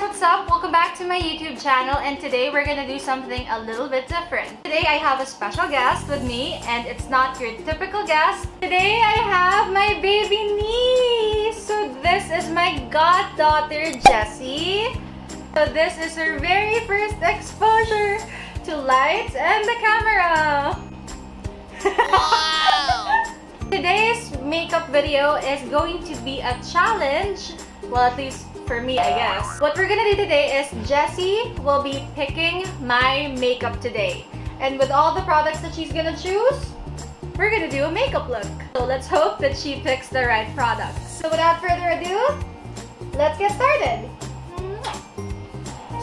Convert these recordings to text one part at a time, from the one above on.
guys, what's up? Welcome back to my YouTube channel, and today we're gonna do something a little bit different. Today I have a special guest with me, and it's not your typical guest. Today I have my baby niece. So this is my goddaughter, Jessie. So this is her very first exposure to lights and the camera. Wow! Today's makeup video is going to be a challenge. Well, at least for me, I guess. What we're gonna do today is Jessie will be picking my makeup today. And with all the products that she's gonna choose, we're gonna do a makeup look. So let's hope that she picks the right products. So without further ado, let's get started.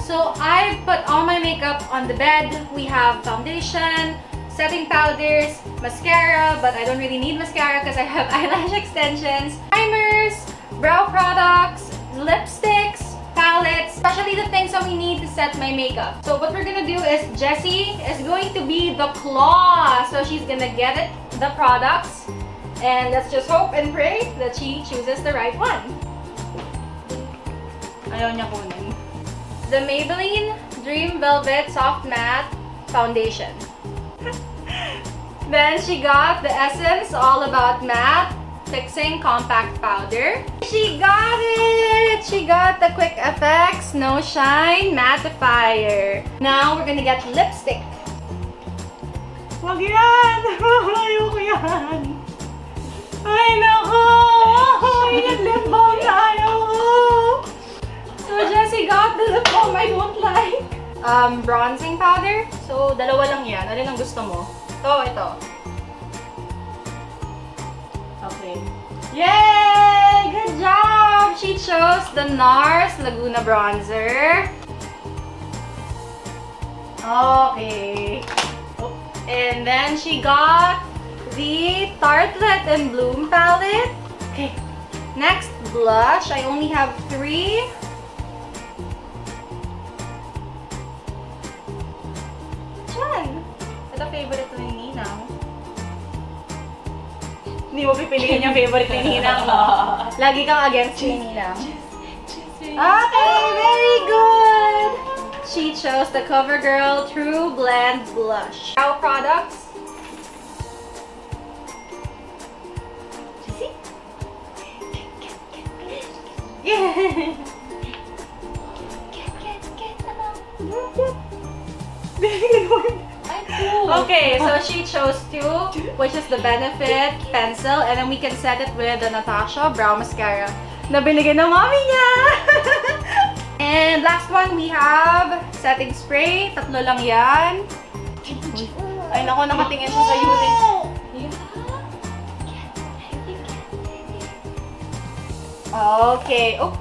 So I put all my makeup on the bed. We have foundation, setting powders, mascara, but I don't really need mascara because I have eyelash extensions, primers, brow products, lipsticks, palettes, especially the things that we need to set my makeup. So what we're gonna do is Jessie is going to be the claw. So she's gonna get the products, and let's just hope and pray that she chooses the right one. Ayaw niya kunin. The Maybelline Dream Velvet Soft Matte Foundation. Then she got the Essence All About Matte Fixing Compact Powder. She got it! She got the QUICKFX No Shine Mattifier. Now we're gonna get lipstick. Wag yan! Ayoko yan! Ay nako! Yung lip balm tayo! So Jessie got the lip balm I don't like. Bronzing powder. So dalawa lang yan. Alin ang gusto mo? Ito. Okay. Yay! Good job! She chose the NARS Laguna bronzer. Okay. And then she got the Tartlet and Bloom palette. Okay. Next, blush. I only have 3. Diyan. Ito favorite ni Ninang. Hindi mo pipiliin yung favorite ni Ninang. Lagi kang against ni Ninang. Okay, very good! She chose the COVERGIRL TRUBLEND blush. Brow products. See? Yeah! Okay, so she chose 2, which is the Benefit pencil, and then we can set it with the NATASHA brow mascara na binigay ng mommy niya. And last one, we have setting spray. 3 lang yan. Ay nako, nakatingin siya sa unit. Okay. Oh.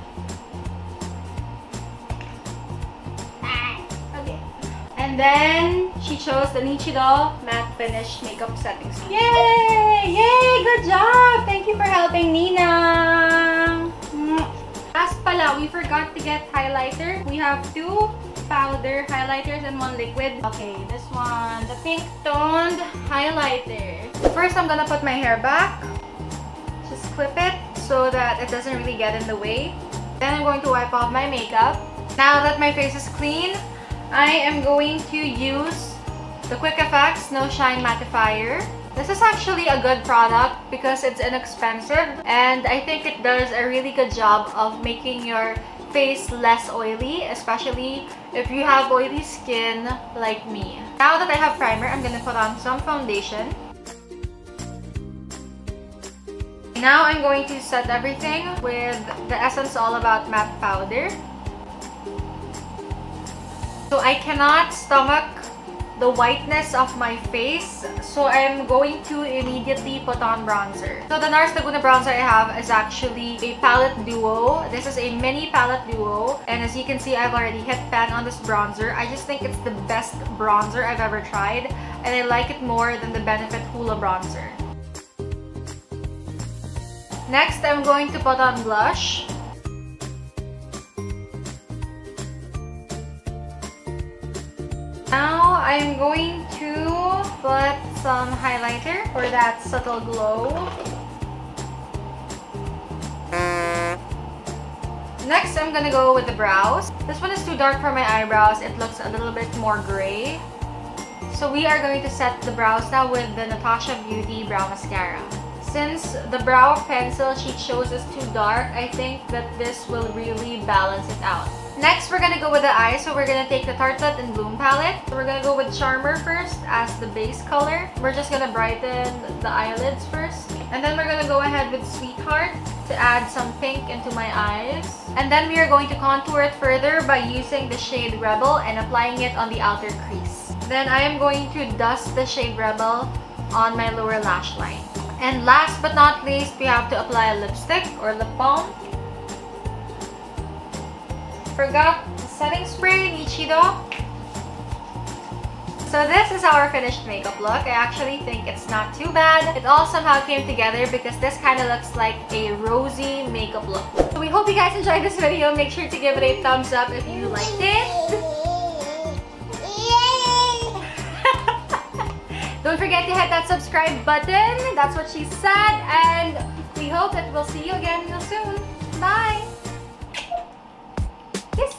And then she chose the Nichido Matte Finish Makeup Setting Spray. Yay! Yay! Good job! Thank you for helping Ninang! Last pala, we forgot to get highlighter. We have 2 powder highlighters and 1 liquid. Okay, this one, the pink toned highlighter. First, I'm gonna put my hair back. Just clip it so that it doesn't really get in the way. Then I'm going to wipe off my makeup. Now that my face is clean, I am going to use the QUICKFX No Shine Mattifier. This is actually a good product because it's inexpensive, and I think it does a really good job of making your face less oily, especially if you have oily skin like me. Now that I have primer, I'm gonna put on some foundation. Now I'm going to set everything with the Essence All About Matte Powder. So I cannot stomach the whiteness of my face, so I'm going to immediately put on bronzer. So the NARS Laguna bronzer I have is actually a palette duo. This is a mini palette duo, and as you can see, I've already hit pan on this bronzer. I just think it's the best bronzer I've ever tried, and I like it more than the Benefit Hoola bronzer. Next, I'm going to put on blush. Now I'm going to put some highlighter for that subtle glow. Next, I'm gonna go with the brows. This one is too dark for my eyebrows. It looks a little bit more gray. So we are going to set the brows now with the Natasha Beauty Brow Mascara. Since the brow pencil she chose is too dark, I think that this will really balance it out. Next, we're gonna go with the eyes. So we're gonna take the Tartelette and Bloom palette. So we're gonna go with Charmer first as the base color. We're just gonna brighten the eyelids first. And then we're gonna go ahead with Sweetheart to add some pink into my eyes. And then we are going to contour it further by using the shade Rebel and applying it on the outer crease. Then I am going to dust the shade Rebel on my lower lash line. And last but not least, we have to apply a lipstick or lip balm. Forgot the setting spray, Nichido. So this is our finished makeup look. I actually think it's not too bad. It all somehow came together because this kind of looks like a rosy makeup look. So we hope you guys enjoyed this video. Make sure to give it a thumbs up if you liked it. Don't forget to hit that subscribe button. That's what she said. And we hope that we'll see you again real soon. Bye! Kiss!